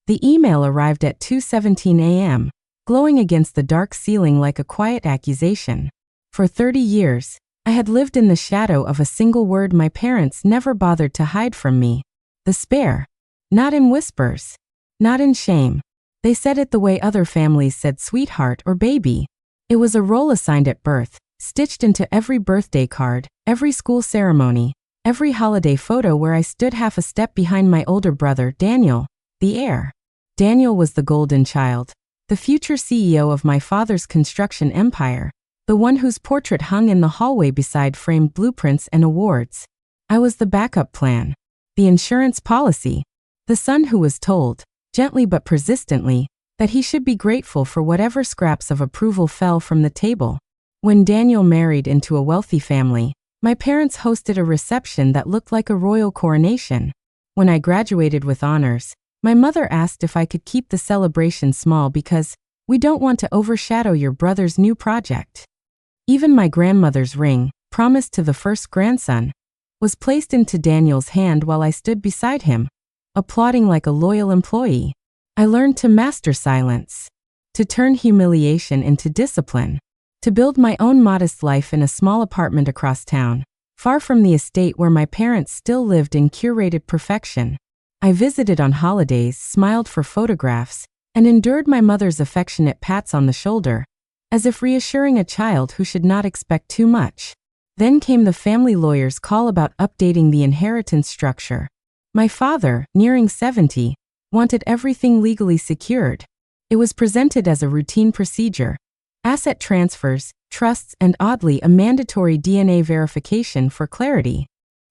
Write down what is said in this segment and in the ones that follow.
The email arrived at 2:17 a.m., glowing against the dark ceiling like a quiet accusation. For 30 years, I had lived in the shadow of a single word my parents never bothered to hide from me. Despair. Not in whispers. Not in shame. They said it the way other families said sweetheart or baby. It was a role assigned at birth, stitched into every birthday card, every school ceremony, every holiday photo where I stood half a step behind my older brother, Daniel, the heir. Daniel was the golden child, the future CEO of my father's construction empire, the one whose portrait hung in the hallway beside framed blueprints and awards. I was the backup plan, the insurance policy, the son who was told, gently but persistently, that he should be grateful for whatever scraps of approval fell from the table. When Daniel married into a wealthy family, my parents hosted a reception that looked like a royal coronation. When I graduated with honors, my mother asked if I could keep the celebration small because we don't want to overshadow your brother's new project. Even my grandmother's ring, promised to the first grandson, was placed into Daniel's hand while I stood beside him, applauding like a loyal employee. I learned to master silence, to turn humiliation into discipline, to build my own modest life in a small apartment across town, far from the estate where my parents still lived in curated perfection. I visited on holidays, smiled for photographs, and endured my mother's affectionate pats on the shoulder, as if reassuring a child who should not expect too much. Then came the family lawyer's call about updating the inheritance structure. My father, nearing 70, wanted everything legally secured. It was presented as a routine procedure. Asset transfers, trusts, and oddly a mandatory DNA verification for clarity.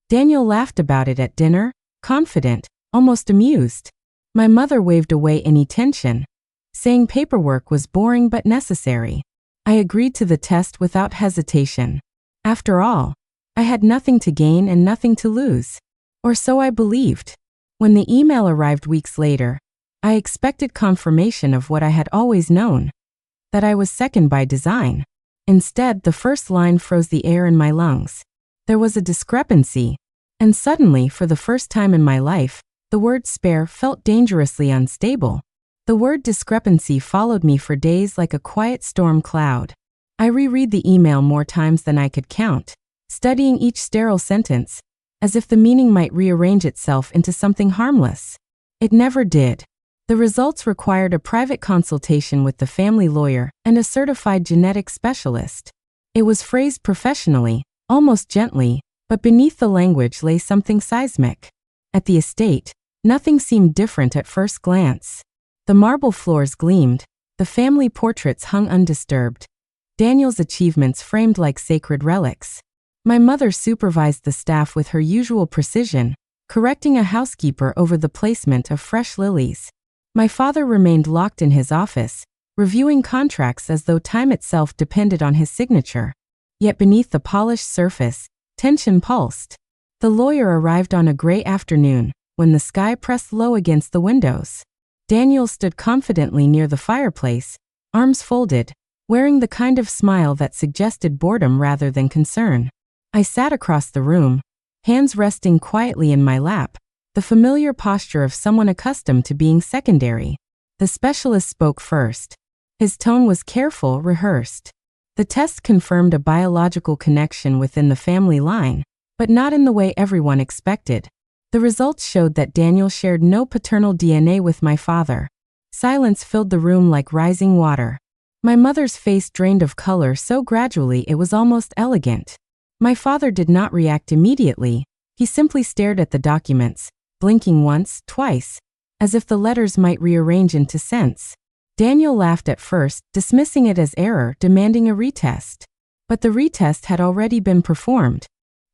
Daniel laughed about it at dinner, confident, almost amused. My mother waved away any tension, saying paperwork was boring but necessary. I agreed to the test without hesitation. After all, I had nothing to gain and nothing to lose. Or so I believed. When the email arrived weeks later, I expected confirmation of what I had always known, that I was second by design. Instead, the first line froze the air in my lungs. There was a discrepancy, and suddenly, for the first time in my life, the word spare felt dangerously unstable. The word discrepancy followed me for days like a quiet storm cloud. I reread the email more times than I could count, studying each sterile sentence, as if the meaning might rearrange itself into something harmless. It never did. The results required a private consultation with the family lawyer and a certified genetic specialist. It was phrased professionally, almost gently, but beneath the language lay something seismic. At the estate, nothing seemed different at first glance. The marble floors gleamed, the family portraits hung undisturbed, Daniel's achievements framed like sacred relics. My mother supervised the staff with her usual precision, correcting a housekeeper over the placement of fresh lilies. My father remained locked in his office, reviewing contracts as though time itself depended on his signature. Yet beneath the polished surface, tension pulsed. The lawyer arrived on a gray afternoon, when the sky pressed low against the windows. Daniel stood confidently near the fireplace, arms folded, wearing the kind of smile that suggested boredom rather than concern. I sat across the room, hands resting quietly in my lap, the familiar posture of someone accustomed to being secondary. The specialist spoke first. His tone was careful, rehearsed. The test confirmed a biological connection within the family line, but not in the way everyone expected. The results showed that Daniel shared no paternal DNA with my father. Silence filled the room like rising water. My mother's face drained of color so gradually it was almost elegant. My father did not react immediately. He simply stared at the documents, blinking once, twice, as if the letters might rearrange into sense. Daniel laughed at first, dismissing it as error, demanding a retest. But the retest had already been performed.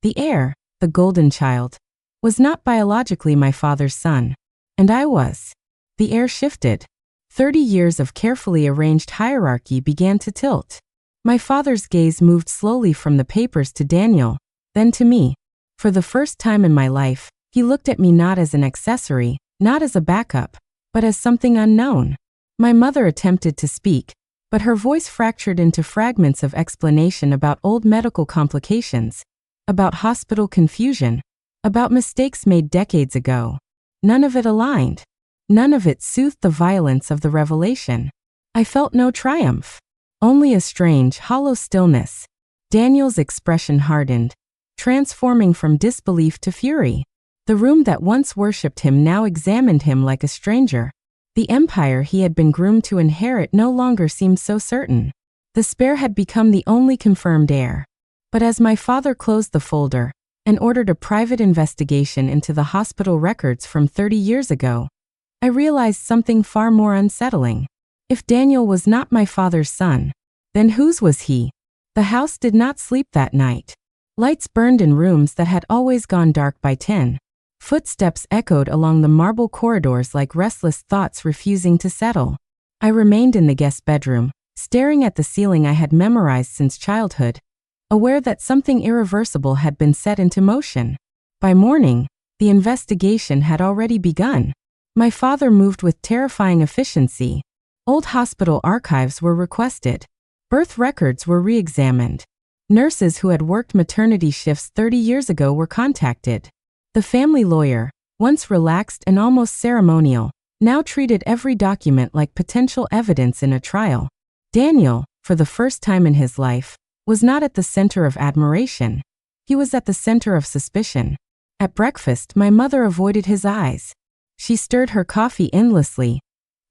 The heir, the golden child, was not biologically my father's son, and I was. The air shifted. 30 years of carefully arranged hierarchy began to tilt. My father's gaze moved slowly from the papers to Daniel, then to me. For the first time in my life, he looked at me not as an accessory, not as a backup, but as something unknown. My mother attempted to speak, but her voice fractured into fragments of explanation about old medical complications, about hospital confusion, about mistakes made decades ago. None of it aligned. None of it soothed the violence of the revelation. I felt no triumph. Only a strange, hollow stillness. Daniel's expression hardened, transforming from disbelief to fury. The room that once worshipped him now examined him like a stranger. The empire he had been groomed to inherit no longer seemed so certain. The spare had become the only confirmed heir. But as my father closed the folder and ordered a private investigation into the hospital records from 30 years ago, I realized something far more unsettling. If Daniel was not my father's son, then whose was he? The house did not sleep that night. Lights burned in rooms that had always gone dark by 10. Footsteps echoed along the marble corridors like restless thoughts refusing to settle. I remained in the guest bedroom, staring at the ceiling I had memorized since childhood, aware that something irreversible had been set into motion. By morning, the investigation had already begun. My father moved with terrifying efficiency. Old hospital archives were requested. Birth records were re-examined. Nurses who had worked maternity shifts 30 years ago were contacted. The family lawyer, once relaxed and almost ceremonial, now treated every document like potential evidence in a trial. Daniel, for the first time in his life, was not at the center of admiration. He was at the center of suspicion. At breakfast, my mother avoided his eyes. She stirred her coffee endlessly,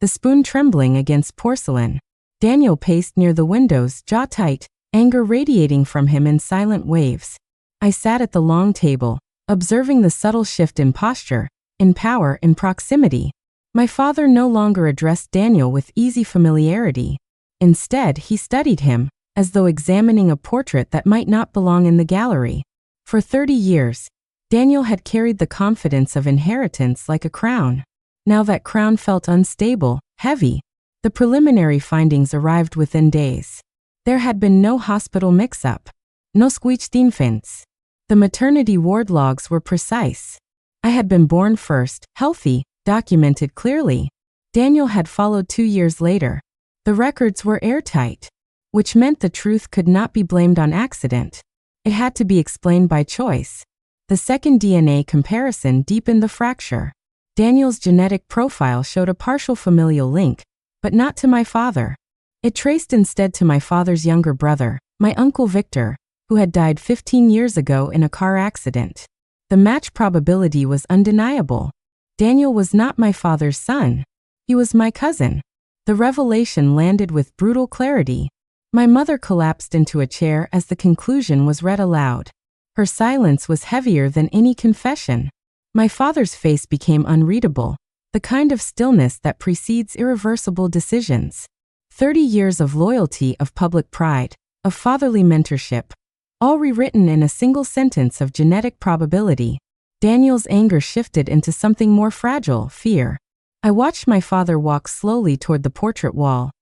the spoon trembling against porcelain. Daniel paced near the windows, jaw tight, anger radiating from him in silent waves. I sat at the long table, observing the subtle shift in posture, in power, in proximity. My father no longer addressed Daniel with easy familiarity. Instead, he studied him, as though examining a portrait that might not belong in the gallery. For 30 years, Daniel had carried the confidence of inheritance like a crown. Now that crown felt unstable, heavy. The preliminary findings arrived within days. There had been no hospital mix-up. No squeaked infants. The maternity ward logs were precise. I had been born first, healthy, documented clearly. Daniel had followed 2 years later. The records were airtight, which meant the truth could not be blamed on accident. It had to be explained by choice. The second DNA comparison deepened the fracture. Daniel's genetic profile showed a partial familial link, but not to my father. It traced instead to my father's younger brother, my uncle Victor, who had died 15 years ago in a car accident. The match probability was undeniable. Daniel was not my father's son. He was my cousin. The revelation landed with brutal clarity. My mother collapsed into a chair as the conclusion was read aloud. Her silence was heavier than any confession. My father's face became unreadable, the kind of stillness that precedes irreversible decisions. 30 years of loyalty, of public pride, of fatherly mentorship, all rewritten in a single sentence of genetic probability. Daniel's anger shifted into something more fragile, fear. I watched my father walk slowly toward the portrait wall,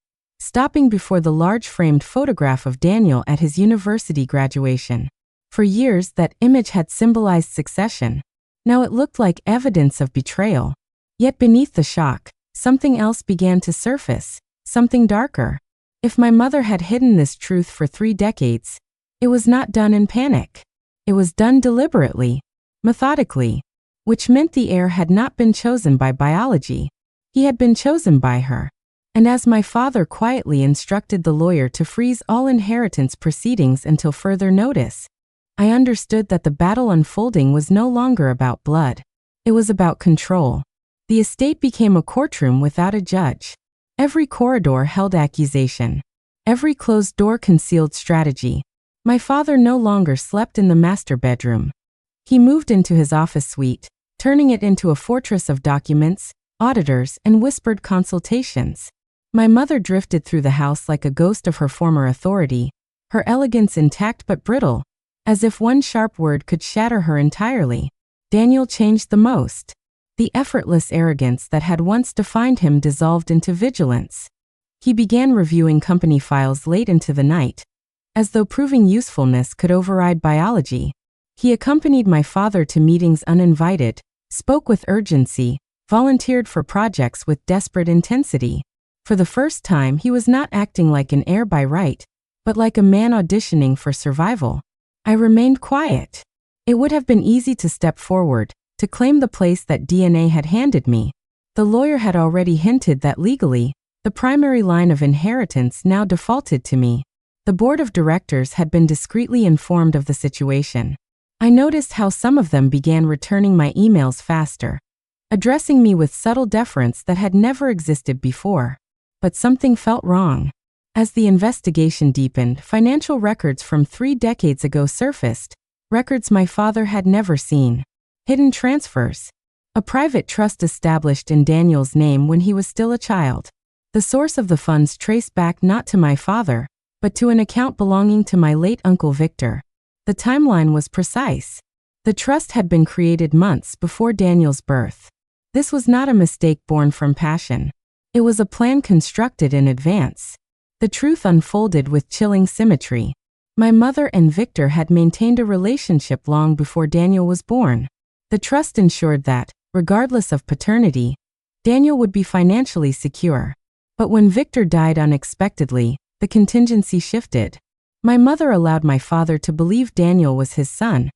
stopping before the large framed photograph of Daniel at his university graduation. For years, that image had symbolized succession. Now it looked like evidence of betrayal. Yet beneath the shock, something else began to surface, something darker. If my mother had hidden this truth for 3 decades, it was not done in panic. It was done deliberately, methodically, which meant the heir had not been chosen by biology. He had been chosen by her. And as my father quietly instructed the lawyer to freeze all inheritance proceedings until further notice, I understood that the battle unfolding was no longer about blood. It was about control. The estate became a courtroom without a judge. Every corridor held accusation. Every closed door concealed strategy. My father no longer slept in the master bedroom. He moved into his office suite, turning it into a fortress of documents, auditors, and whispered consultations. My mother drifted through the house like a ghost of her former authority, her elegance intact but brittle, as if one sharp word could shatter her entirely. Daniel changed the most. The effortless arrogance that had once defined him dissolved into vigilance. He began reviewing company files late into the night, as though proving usefulness could override biology. He accompanied my father to meetings uninvited, spoke with urgency, volunteered for projects with desperate intensity. For the first time, he was not acting like an heir by right, but like a man auditioning for survival. I remained quiet. It would have been easy to step forward, to claim the place that DNA had handed me. The lawyer had already hinted that legally, the primary line of inheritance now defaulted to me. The board of directors had been discreetly informed of the situation. I noticed how some of them began returning my emails faster, addressing me with subtle deference that had never existed before. But something felt wrong. As the investigation deepened, financial records from 3 decades ago surfaced, records my father had never seen. Hidden transfers. A private trust established in Daniel's name when he was still a child. The source of the funds traced back not to my father, but to an account belonging to my late uncle Victor. The timeline was precise. The trust had been created months before Daniel's birth. This was not a mistake born from passion. It was a plan constructed in advance. The truth unfolded with chilling symmetry. My mother and Victor had maintained a relationship long before Daniel was born. The trust ensured that, regardless of paternity, Daniel would be financially secure. But when Victor died unexpectedly, the contingency shifted. My mother allowed my father to believe Daniel was his son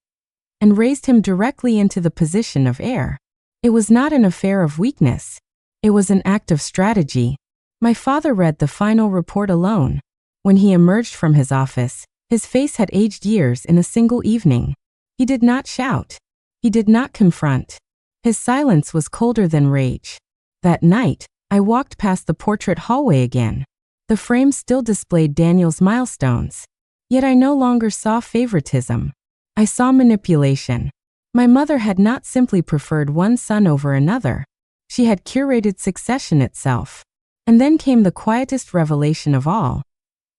and raised him directly into the position of heir. It was not an affair of weakness. It was an act of strategy. My father read the final report alone. When he emerged from his office, his face had aged years in a single evening. He did not shout. He did not confront. His silence was colder than rage. That night, I walked past the portrait hallway again. The frame still displayed Daniel's milestones. Yet I no longer saw favoritism. I saw manipulation. My mother had not simply preferred one son over another. She had curated succession itself. And then came the quietest revelation of all.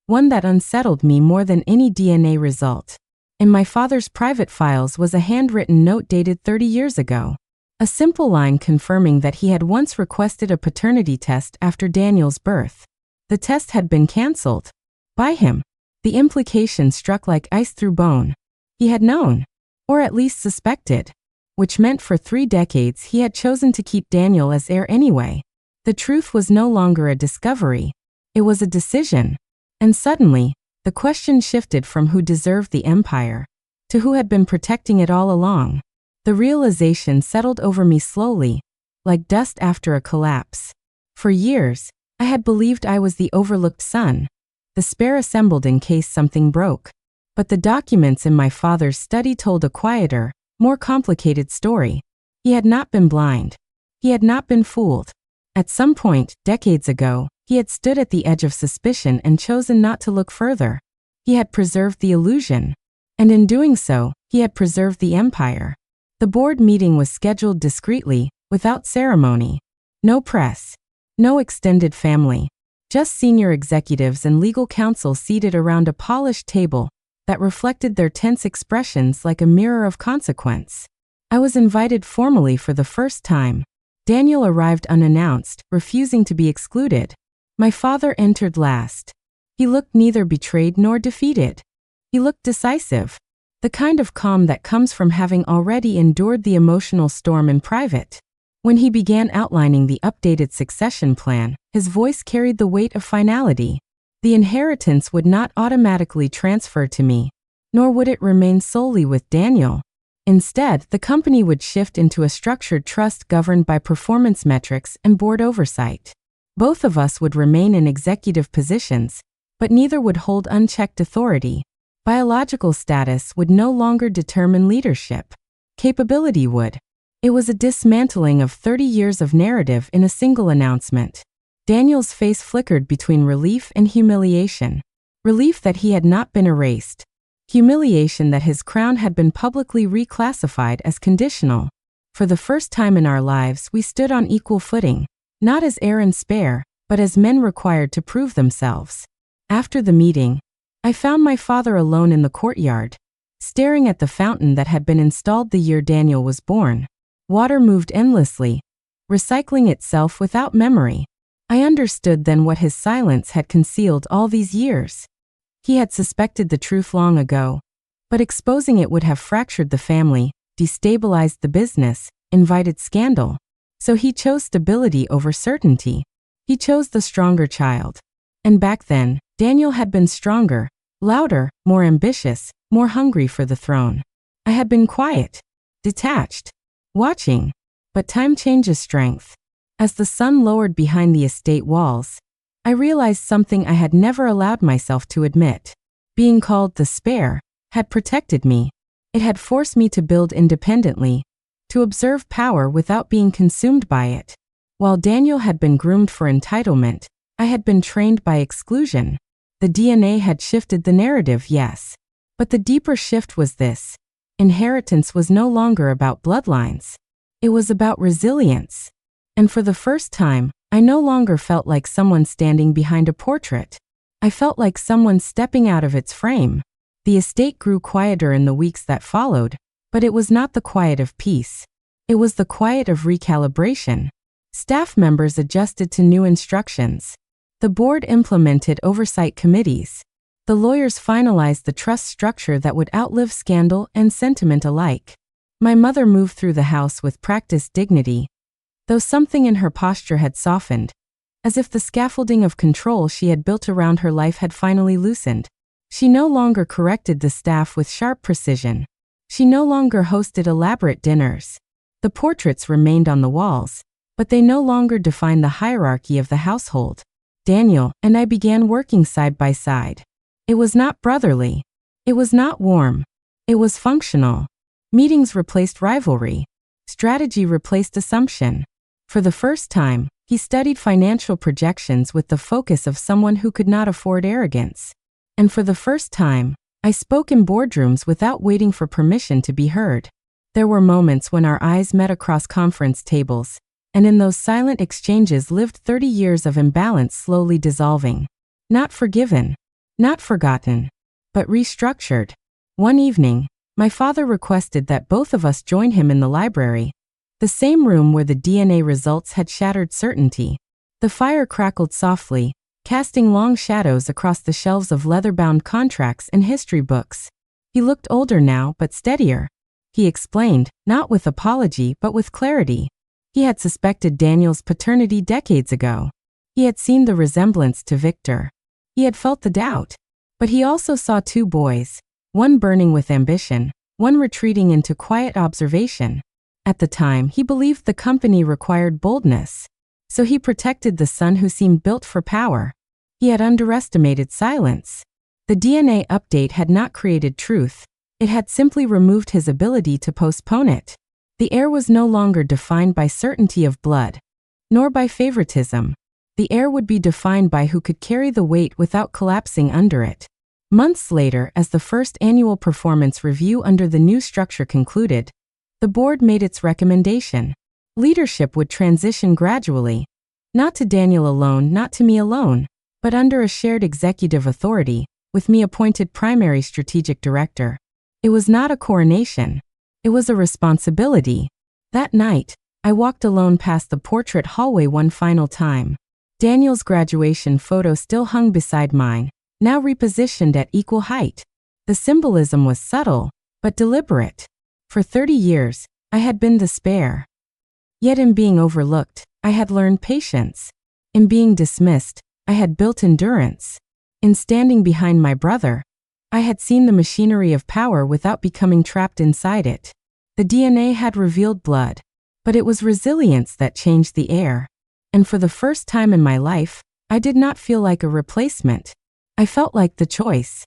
One that unsettled me more than any DNA result. In my father's private files was a handwritten note dated 30 years ago. A simple line confirming that he had once requested a paternity test after Daniel's birth. The test had been cancelled. By him. The implication struck like ice through bone. He had known. Or at least suspected. Which meant for 3 decades he had chosen to keep Daniel as heir anyway. The truth was no longer a discovery. It was a decision. And suddenly, the question shifted from who deserved the empire to who had been protecting it all along. The realization settled over me slowly, like dust after a collapse. For years, I had believed I was the overlooked son, the spare assembled in case something broke. But the documents in my father's study told a quieter, more complicated story. He had not been blind. He had not been fooled. At some point, decades ago, he had stood at the edge of suspicion and chosen not to look further. He had preserved the illusion. And in doing so, he had preserved the empire. The board meeting was scheduled discreetly, without ceremony. No press. No extended family. Just senior executives and legal counsel seated around a polished table that reflected their tense expressions like a mirror of consequence. I was invited formally for the first time. Daniel arrived unannounced, refusing to be excluded. My father entered last. He looked neither betrayed nor defeated. He looked decisive. The kind of calm that comes from having already endured the emotional storm in private. When he began outlining the updated succession plan, his voice carried the weight of finality. The inheritance would not automatically transfer to me, nor would it remain solely with Daniel. Instead, the company would shift into a structured trust governed by performance metrics and board oversight. Both of us would remain in executive positions, but neither would hold unchecked authority. Biological status would no longer determine leadership. Capability would. It was a dismantling of 30 years of narrative in a single announcement. Daniel's face flickered between relief and humiliation. Relief that he had not been erased. Humiliation that his crown had been publicly reclassified as conditional. For the first time in our lives, we stood on equal footing, not as heir and spare, but as men required to prove themselves. After the meeting, I found my father alone in the courtyard, staring at the fountain that had been installed the year Daniel was born. Water moved endlessly, recycling itself without memory. I understood then what his silence had concealed all these years. He had suspected the truth long ago, but exposing it would have fractured the family, destabilized the business, invited scandal. So he chose stability over certainty. He chose the stronger child. And back then, Daniel had been stronger, louder, more ambitious, more hungry for the throne. I had been quiet, detached, watching. But time changes strength. As the sun lowered behind the estate walls, I realized something I had never allowed myself to admit. Being called the spare had protected me. It had forced me to build independently, to observe power without being consumed by it. While Daniel had been groomed for entitlement, I had been trained by exclusion. The DNA had shifted the narrative, yes. But the deeper shift was this. Inheritance was no longer about bloodlines. It was about resilience. And for the first time, I no longer felt like someone standing behind a portrait. I felt like someone stepping out of its frame. The estate grew quieter in the weeks that followed, but it was not the quiet of peace. It was the quiet of recalibration. Staff members adjusted to new instructions. The board implemented oversight committees. The lawyers finalized the trust structure that would outlive scandal and sentiment alike. My mother moved through the house with practiced dignity, though something in her posture had softened, as if the scaffolding of control she had built around her life had finally loosened. She no longer corrected the staff with sharp precision. She no longer hosted elaborate dinners. The portraits remained on the walls, but they no longer defined the hierarchy of the household. Daniel and I began working side by side. It was not brotherly. It was not warm. It was functional. Meetings replaced rivalry. Strategy replaced assumption. For the first time, he studied financial projections with the focus of someone who could not afford arrogance. And for the first time, I spoke in boardrooms without waiting for permission to be heard. There were moments when our eyes met across conference tables, and in those silent exchanges lived 30 years of imbalance slowly dissolving. Not forgiven, not forgotten, but restructured. One evening, my father requested that both of us join him in the library, the same room where the DNA results had shattered certainty. The fire crackled softly, casting long shadows across the shelves of leather-bound contracts and history books. He looked older now, but steadier. He explained, not with apology but with clarity. He had suspected Daniel's paternity decades ago. He had seen the resemblance to Victor. He had felt the doubt. But he also saw two boys, one burning with ambition, one retreating into quiet observation. At the time, he believed the company required boldness. So he protected the son who seemed built for power. He had underestimated silence. The DNA update had not created truth. It had simply removed his ability to postpone it. The heir was no longer defined by certainty of blood, nor by favoritism. The heir would be defined by who could carry the weight without collapsing under it. Months later, as the first annual performance review under the new structure concluded, the board made its recommendation. Leadership would transition gradually, not to Daniel alone, not to me alone, but under a shared executive authority, with me appointed primary strategic director. It was not a coronation. It was a responsibility. That night, I walked alone past the portrait hallway one final time. Daniel's graduation photo still hung beside mine, now repositioned at equal height. The symbolism was subtle, but deliberate. For 30 years, I had been the spare. Yet in being overlooked, I had learned patience. In being dismissed, I had built endurance. In standing behind my brother, I had seen the machinery of power without becoming trapped inside it. The DNA had revealed blood, but it was resilience that changed the heir. And for the first time in my life, I did not feel like a replacement. I felt like the choice.